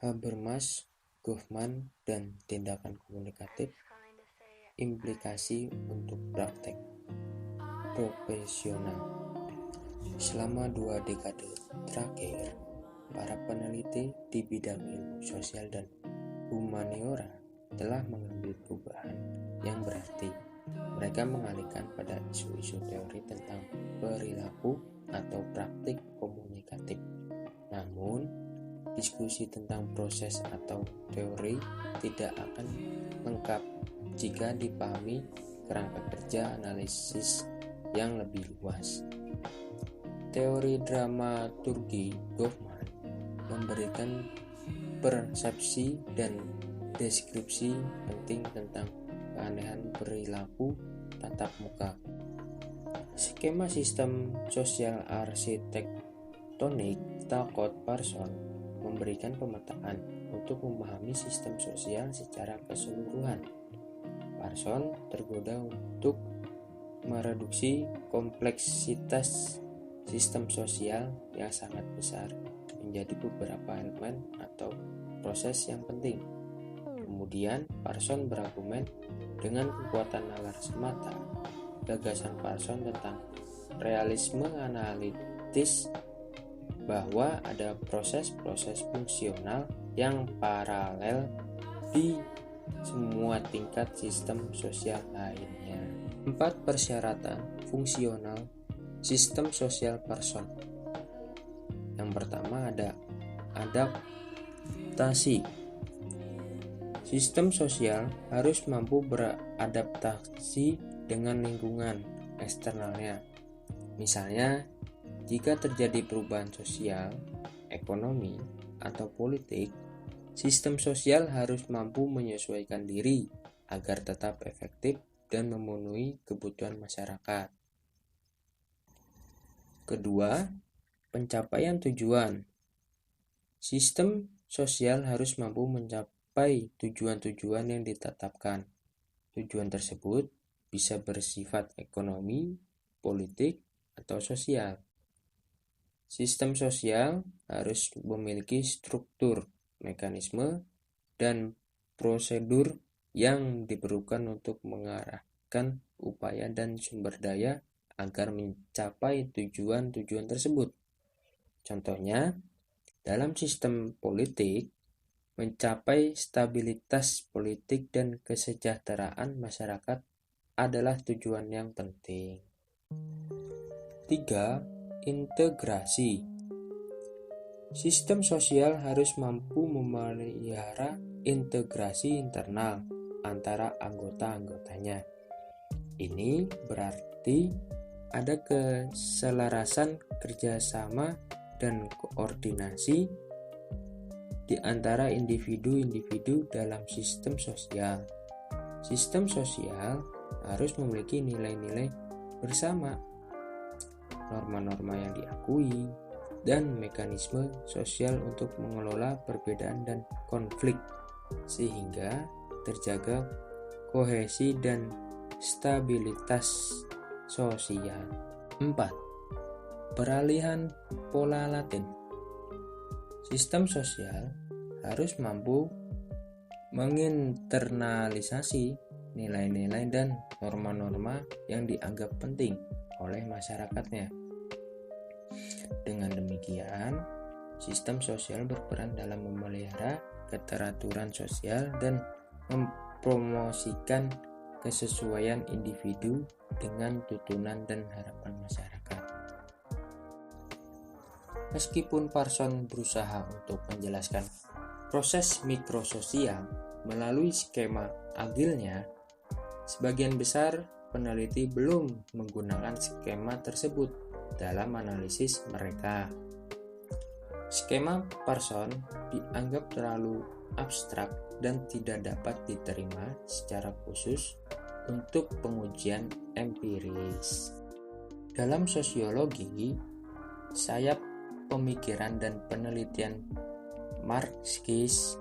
Habermas, Goffman, dan tindakan komunikatif, implikasi untuk praktek profesional. Selama 2 dekade terakhir, para peneliti di bidang ilmu sosial dan humaniora telah mengambil perubahan yang berarti. Mereka mengalihkan pada isu-isu teori tentang perilaku atau praktik komunikatif. Namun, diskusi tentang proses atau teori tidak akan lengkap jika dipahami kerangka kerja analisis yang lebih luas. Teori dramaturgi Goffman memberikan persepsi dan deskripsi penting tentang keanehan perilaku tatap muka. Skema sistem sosial arsitektonik Talcott Parsons memberikan pemetaan untuk memahami sistem sosial secara keseluruhan. Parsons tergoda untuk mereduksi kompleksitas sistem sosial yang sangat besar menjadi beberapa elemen atau proses yang penting. Kemudian Parsons berargumen dengan kekuatan nalar semata. Gagasan Parsons tentang realisme analitis bahwa ada proses-proses fungsional yang paralel di semua tingkat sistem sosial lainnya. 4 persyaratan fungsional sistem sosial Parsons. Yang pertama ada adaptasi. Sistem sosial harus mampu beradaptasi dengan lingkungan eksternalnya. Misalnya, jika terjadi perubahan sosial, ekonomi, atau politik, sistem sosial harus mampu menyesuaikan diri agar tetap efektif dan memenuhi kebutuhan masyarakat. Kedua, pencapaian tujuan. Sistem sosial harus mampu mencapai tujuan-tujuan yang ditetapkan. Tujuan tersebut bisa bersifat ekonomi, politik, atau sosial. Sistem sosial harus memiliki struktur, mekanisme, dan prosedur yang diperlukan untuk mengarahkan upaya dan sumber daya agar mencapai tujuan-tujuan tersebut. Contohnya, dalam sistem politik, mencapai stabilitas politik dan kesejahteraan masyarakat adalah tujuan yang penting. 3. Integrasi. Sistem sosial harus mampu memelihara integrasi internal antara anggota-anggotanya. Ini berarti ada keselarasan kerjasama dan koordinasi di antara individu-individu dalam sistem sosial. Sistem sosial harus memiliki nilai-nilai bersama, norma-norma yang diakui, dan mekanisme sosial untuk mengelola perbedaan dan konflik, sehingga terjaga kohesi dan stabilitas sosial. 4. Peralihan pola laten. Sistem sosial harus mampu menginternalisasi nilai-nilai dan norma-norma yang dianggap penting oleh masyarakatnya. Dengan demikian, sistem sosial berperan dalam memelihara keteraturan sosial dan mempromosikan kesesuaian individu dengan tuntunan dan harapan masyarakat. Meskipun Parsons berusaha untuk menjelaskan proses mikrososial melalui skema agilnya, sebagian besar peneliti belum menggunakan skema tersebut dalam analisis mereka. Skema Parsons dianggap terlalu abstrak dan tidak dapat diterima secara khusus untuk pengujian empiris. Dalam sosiologi, sayap pemikiran dan penelitian Marxis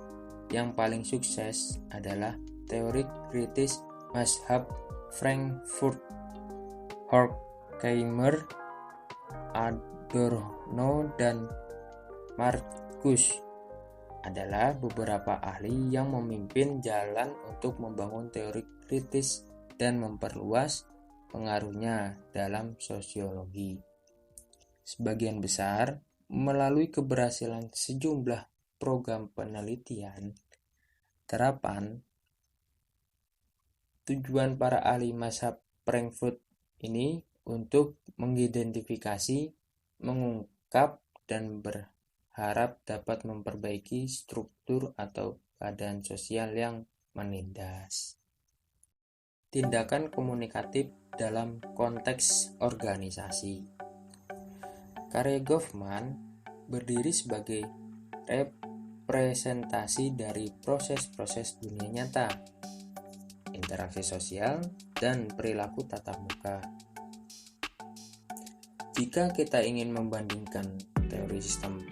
yang paling sukses adalah teori kritis mazhab Frankfurt. Horkheimer, Adorno, dan Marcus adalah beberapa ahli yang memimpin jalan untuk membangun teori kritis dan memperluas pengaruhnya dalam sosiologi. Sebagian besar melalui keberhasilan sejumlah program penelitian, terapan, tujuan para ahli mazhab Frankfurt ini untuk mengidentifikasi, mengungkap, dan berharap dapat memperbaiki struktur atau keadaan sosial yang menindas. Tindakan komunikatif dalam konteks organisasi. Karya Goffman berdiri sebagai representasi dari proses-proses dunia nyata, interaksi sosial, dan perilaku tatap muka. Jika kita ingin membandingkan teori sistem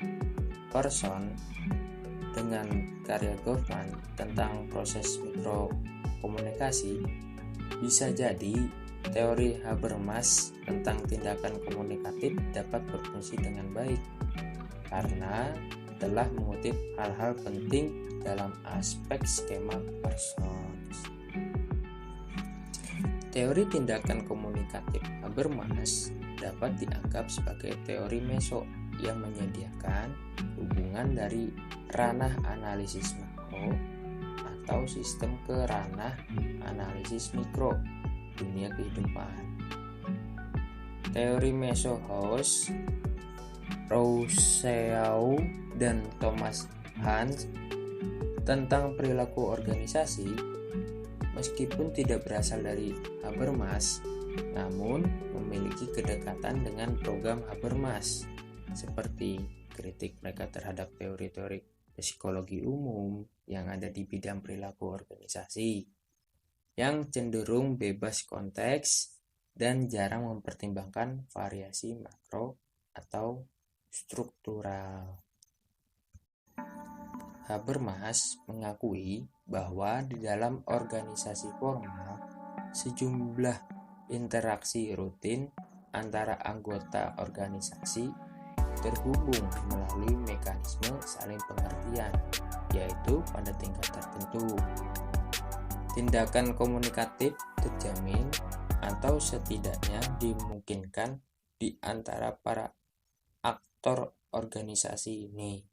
person dengan karya Goffman tentang proses mikrokomunikasi, bisa jadi teori Habermas tentang tindakan komunikatif dapat berfungsi dengan baik karena telah mengutip hal-hal penting dalam aspek skema person. Teori tindakan komunikatif Habermas dapat dianggap sebagai teori meso yang menyediakan hubungan dari ranah analisis makro atau sistem ke ranah analisis mikro dunia kehidupan. Teori meso Haus, Rousseau, dan Thomas Hans tentang perilaku organisasi meskipun tidak berasal dari Habermas, namun memiliki kedekatan dengan program Habermas, seperti kritik mereka terhadap teori-teori psikologi umum yang ada di bidang perilaku organisasi, yang cenderung bebas konteks dan jarang mempertimbangkan variasi makro atau struktural. Habermas mengakui bahwa di dalam organisasi formal, sejumlah interaksi rutin antara anggota organisasi terhubung melalui mekanisme saling pengertian, yaitu pada tingkat tertentu. Tindakan komunikatif terjamin atau setidaknya dimungkinkan di antara para aktor organisasi ini.